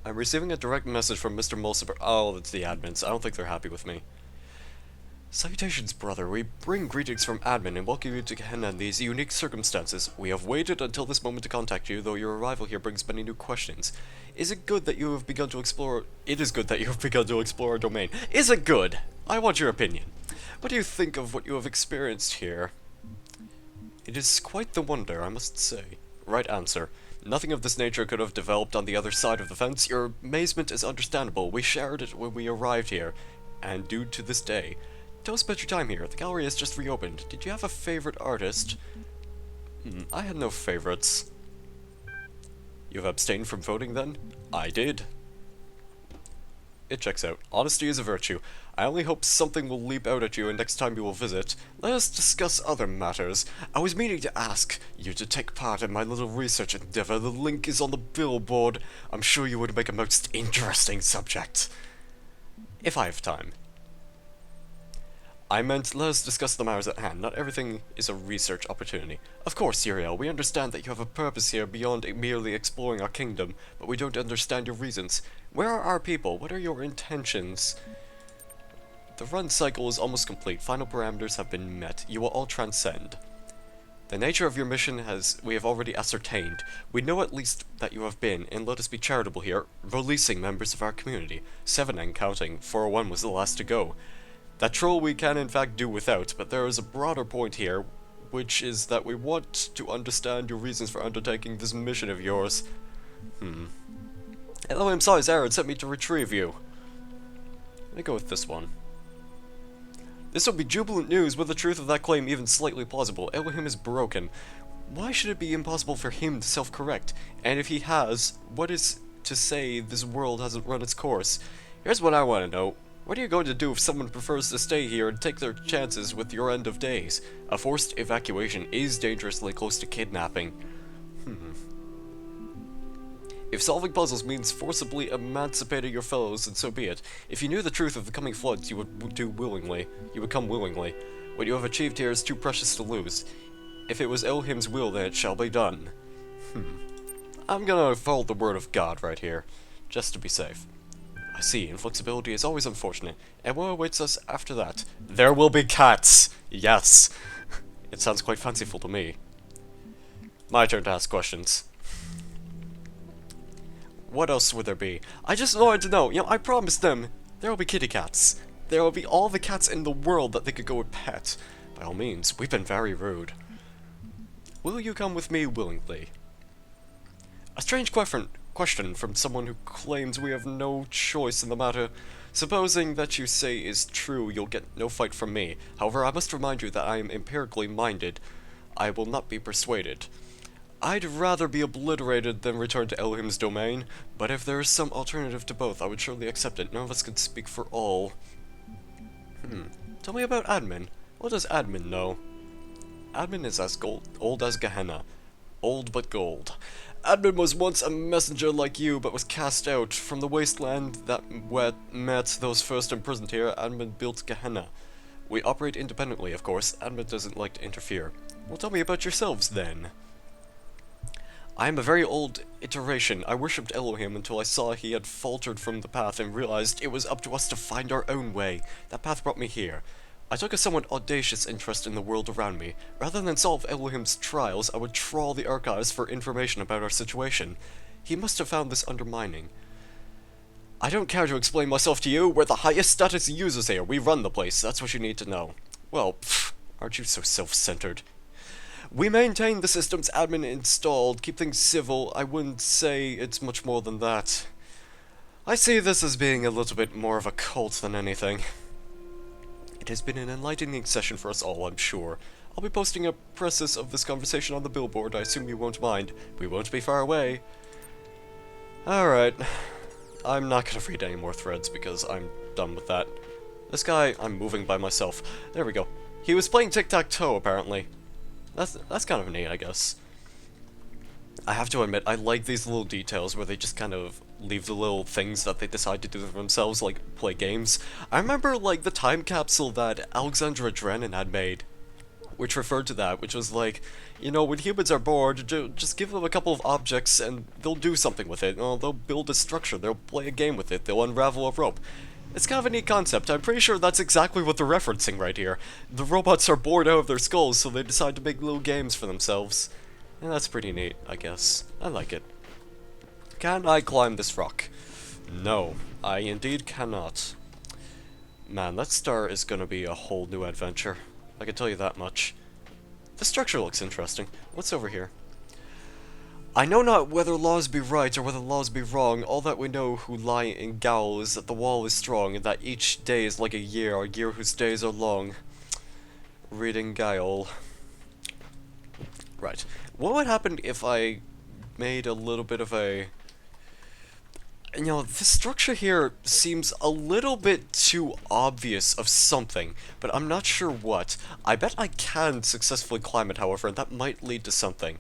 I'm receiving a direct message from Mr. Mulciber. Oh, it's the admins. I don't think they're happy with me. Salutations, brother. We bring greetings from admin and welcome you to Gehenna in these unique circumstances. We have waited until this moment to contact you, though your arrival here brings many new questions. Is it good that you have begun to explore... It is good that you have begun to explore our domain. Is it good? I want your opinion. What do you think of what you have experienced here? It is quite the wonder, I must say. Right answer. Nothing of this nature could have developed on the other side of the fence. Your amazement is understandable. We shared it when we arrived here, and do to this day. Tell us about your time here. The gallery has just reopened. Did you have a favorite artist? I had no favorites. You have abstained from voting then? I did. It checks out. Honesty is a virtue. I only hope something will leap out at you next time you will visit. Let us discuss other matters. I was meaning to ask you to take part in my little research endeavor. The link is on the billboard. I'm sure you would make a most interesting subject. If I have time. I meant, let us discuss the matters at hand. Not everything is a research opportunity. Of course, Uriel, we understand that you have a purpose here beyond merely exploring our kingdom, but we don't understand your reasons. Where are our people? What are your intentions? The run cycle is almost complete. Final parameters have been met. You will all transcend. The nature of your mission we have already ascertained. We know at least that you have been, and let us be charitable here, releasing members of our community. 7 and counting. 401 was the last to go. That troll we can in fact do without, but there is a broader point here, which is that we want to understand your reasons for undertaking this mission of yours. Elohim saw his error and sent me to retrieve you. Let me go with this one. This will be jubilant news with the truth of that claim even slightly plausible. Elohim is broken. Why should it be impossible for him to self-correct? And if he has, what is to say this world hasn't run its course? Here's what I want to know. What are you going to do if someone prefers to stay here and take their chances with your end of days? A forced evacuation is dangerously close to kidnapping. If solving puzzles means forcibly emancipating your fellows, then so be it. If you knew the truth of the coming floods, you would come willingly. What you have achieved here is too precious to lose. If it was Elohim's will, then it shall be done. I'm gonna follow the word of God right here, just to be safe. I see, inflexibility is always unfortunate, and what awaits us after that? There will be cats! Yes! It sounds quite fanciful to me. My turn to ask questions. What else would there be? I just wanted to know, I promised them there will be kitty cats. There will be all the cats in the world that they could go and pet. By all means, we've been very rude. Will you come with me willingly? A strange question from someone who claims we have no choice in the matter. Supposing that you say is true, you'll get no fight from me. However, I must remind you that I am empirically minded. I will not be persuaded. I'd rather be obliterated than return to Elohim's domain, but if there is some alternative to both, I would surely accept it. None of us can speak for all. Tell me about admin. What does admin know? Admin is as old as Gehenna. Old but gold. Admin was once a messenger like you, but was cast out. From the wasteland that met those first imprisoned here, Admin built Gehenna. We operate independently, of course. Admin doesn't like to interfere. Well, tell me about yourselves, then. I am a very old iteration. I worshipped Elohim until I saw he had faltered from the path and realized it was up to us to find our own way. That path brought me here. I took a somewhat audacious interest in the world around me. Rather than solve Elohim's trials, I would trawl the archives for information about our situation. He must have found this undermining. I don't care to explain myself to you. We're the highest status users here. We run the place. That's what you need to know. Well, aren't you so self-centered? We maintain the system's admin installed, keep things civil. I wouldn't say it's much more than that. I see this as being a little bit more of a cult than anything. It has been an enlightening session for us all, I'm sure. I'll be posting a precis of this conversation on the billboard. I assume you won't mind. We won't be far away. Alright. I'm not gonna read any more threads because I'm done with that. This guy, I'm moving by myself. There we go. He was playing tic-tac-toe, apparently. That's kind of neat, I guess. I have to admit, I like these little details where they just kind of leave the little things that they decide to do for themselves, like play games. I remember, like, the time capsule that Alexandra Drennan had made. which referred to that, which was like, you know, when humans are bored, just give them a couple of objects and they'll do something with it. They'll build a structure, they'll play a game with it, they'll unravel a rope. It's kind of a neat concept. I'm pretty sure that's exactly what they're referencing right here. The robots are bored out of their skulls, so they decide to make little games for themselves. And that's pretty neat, I guess. I like it. Can I climb this rock? No, I indeed cannot. Man, that star is gonna be a whole new adventure. I can tell you that much. The structure looks interesting. What's over here? I know not whether laws be right or whether laws be wrong. All that we know who lie in Gaul is that the wall is strong, and that each day is like a year whose days are long. Reading Gaul. Right. What would happen if I made a little bit of a... You know, this structure here seems a little bit too obvious of something, but I'm not sure what. I bet I can successfully climb it, however, and that might lead to something.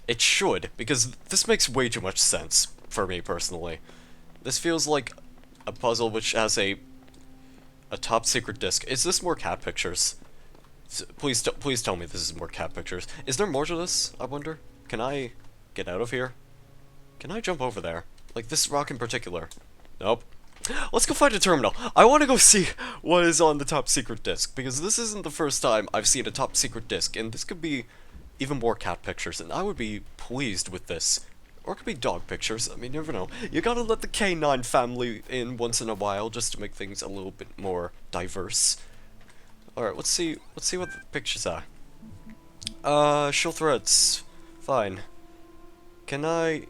It should, because this makes way too much sense, for me personally. This feels like a puzzle which has a top secret disc. Is this more cat pictures? Please tell me this is more cat pictures. Is there more to this, I wonder? Can I get out of here? Can I jump over there? Like this rock in particular? Nope. Let's go find a terminal. I want to go see what is on the top secret disc, because this isn't the first time I've seen a top secret disc, and this could be even more cat pictures, and I would be pleased with this. Or it could be dog pictures. I mean, you never know. You gotta let the canine family in once in a while, just to make things a little bit more diverse. Alright, let's see what the pictures are. Show threads. Fine. Can I...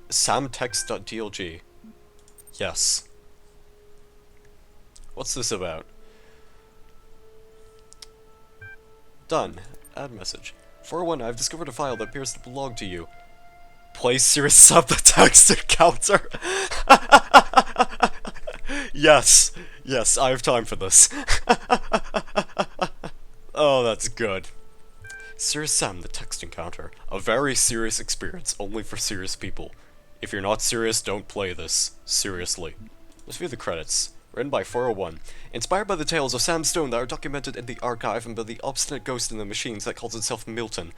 Samtext.dlg. Yes. What's this about? Done. Add message. 401, I've discovered a file that appears to belong to you. Place serious sub the text encounter. Yes. Yes, I have time for this. Oh, that's good. Serious Sam, the text encounter. A very serious experience, only for serious people. If you're not serious, don't play this. Seriously. Let's view the credits. Written by 401. Inspired by the tales of Sam Stone that are documented in the archive and by the obstinate ghost in the machines that calls itself Milton.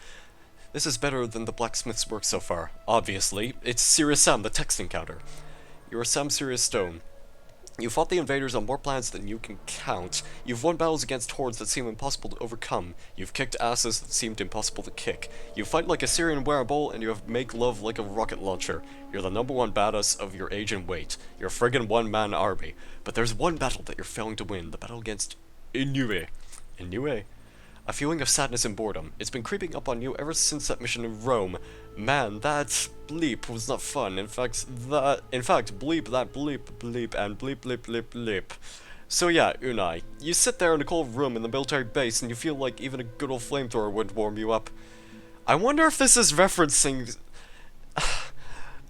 This is better than the blacksmith's work so far. Obviously, it's Serious Sam, the text encounter. You're Sam Serious Stone. You fought the invaders on more planets than you can count. You've won battles against hordes that seem impossible to overcome. You've kicked asses that seemed impossible to kick. You fight like a Syrian wearable, and you have make love like a rocket launcher. You're the #1 badass of your age and weight. You're a friggin' one-man army. But there's one battle that you're failing to win, the battle against Inoue. Inoue? A feeling of sadness and boredom. It's been creeping up on you ever since that mission in Rome. Man, that bleep was not fun. In fact, bleep, that bleep, bleep, and bleep, bleep, bleep, bleep. So yeah, Unai, you sit there in a cold room in the military base and you feel like even a good old flamethrower would warm you up. I wonder if this is referencing...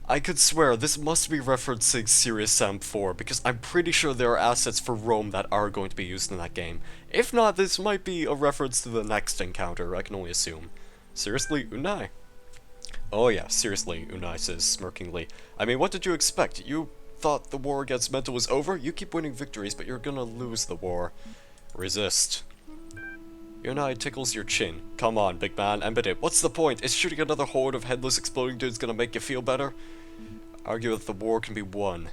I could swear this must be referencing Serious Sam 4, because I'm pretty sure there are assets for Rome that are going to be used in that game. If not, this might be a reference to the next encounter, I can only assume. Seriously, Unai? Oh yeah, seriously, Unai says smirkingly. I mean, what did you expect? You thought the war against mental was over? You keep winning victories, but you're gonna lose the war. Resist. Unai tickles your chin. Come on, big man, embed it. What's the point? Is shooting another horde of headless exploding dudes gonna make you feel better? Argue that the war can be won.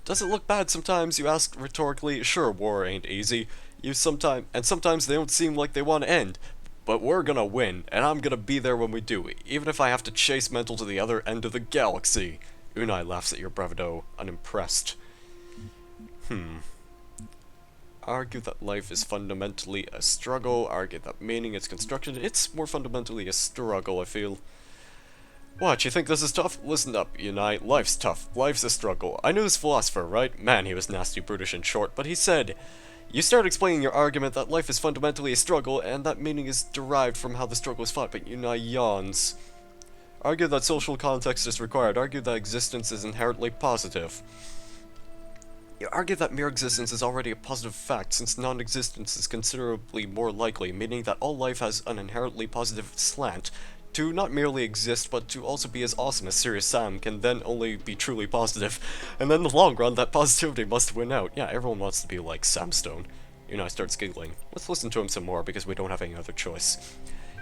Does it look bad sometimes? You ask rhetorically. Sure, war ain't easy. Sometimes they don't seem like they want to end. But we're gonna win, and I'm gonna be there when we do, even if I have to chase Mental to the other end of the galaxy. Unai laughs at your bravado, unimpressed. Argue that life is fundamentally a struggle, argue that meaning is constructed. It's more fundamentally a struggle, I feel. What, you think this is tough? Listen up, Unai. Life's tough. Life's a struggle. I knew this philosopher, right? Man, he was nasty, brutish, and short, but he said... You start explaining your argument that life is fundamentally a struggle, and that meaning is derived from how the struggle is fought, but Unai yawns. Argue that social context is required. Argue that existence is inherently positive. You argue that mere existence is already a positive fact, since non-existence is considerably more likely, meaning that all life has an inherently positive slant. To not merely exist, but to also be as awesome as Serious Sam can then only be truly positive. And then in the long run, that positivity must win out. Yeah, everyone wants to be like Sam Stone. Unai starts giggling. Let's listen to him some more because we don't have any other choice.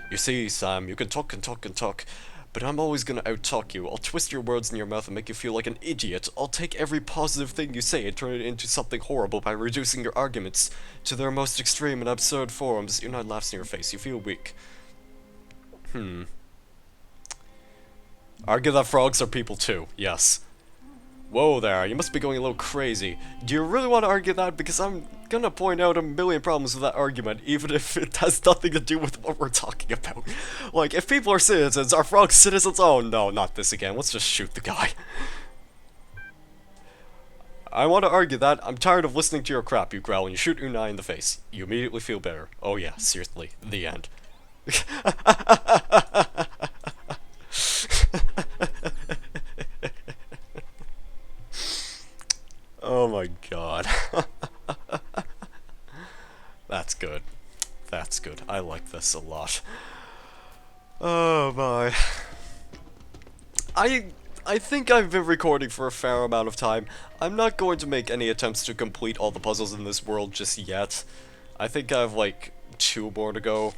You see, Sam, you can talk and talk and talk, but I'm always gonna out-talk you. I'll twist your words in your mouth and make you feel like an idiot. I'll take every positive thing you say and turn it into something horrible by reducing your arguments to their most extreme and absurd forms. Unai laughs in your face. You feel weak. Argue that frogs are people too. Yes. Whoa there, you must be going a little crazy. Do you really want to argue that? Because I'm gonna point out a million problems with that argument, even if it has nothing to do with what we're talking about. Like, if people are citizens, are frogs citizens? Oh no, not this again. Let's just shoot the guy. I want to argue that. I'm tired of listening to your crap, you growl, and you shoot Unai in the face. You immediately feel better. Oh yeah, seriously. The end. Oh my god. That's good. That's good. I like this a lot. Oh my. I think I've been recording for a fair amount of time. I'm not going to make any attempts to complete all the puzzles in this world just yet. I think I have like 2 more to go.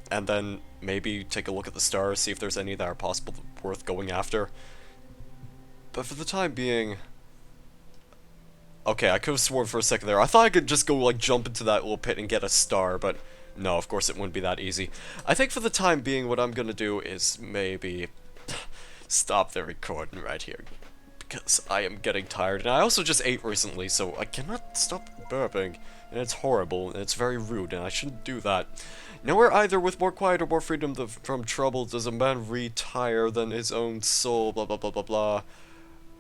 And then maybe take a look at the stars, see if there's any that are possible worth going after. But for the time being... Okay, I could have sworn for a second there. I thought I could just go, like, jump into that little pit and get a star, but no, of course it wouldn't be that easy. I think for the time being, what I'm gonna do is maybe stop the recording right here, because I am getting tired, and I also just ate recently, so I cannot stop burping, and it's horrible, and it's very rude, and I shouldn't do that. Nowhere either with more quiet or more freedom from trouble does a man retire than his own soul, blah blah blah blah blah.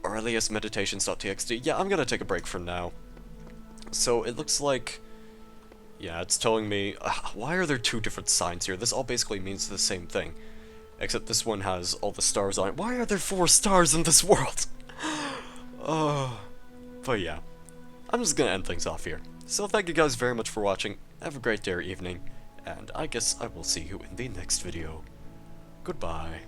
Earliest meditations.txt. Yeah, I'm gonna take a break for now. So it looks like... Yeah, it's telling me... why are there 2 different signs here? This all basically means the same thing. Except this one has all the stars on it. Why are there 4 stars in this world? But yeah. I'm just gonna end things off here. So thank you guys very much for watching. Have a great day or evening. And I guess I will see you in the next video. Goodbye.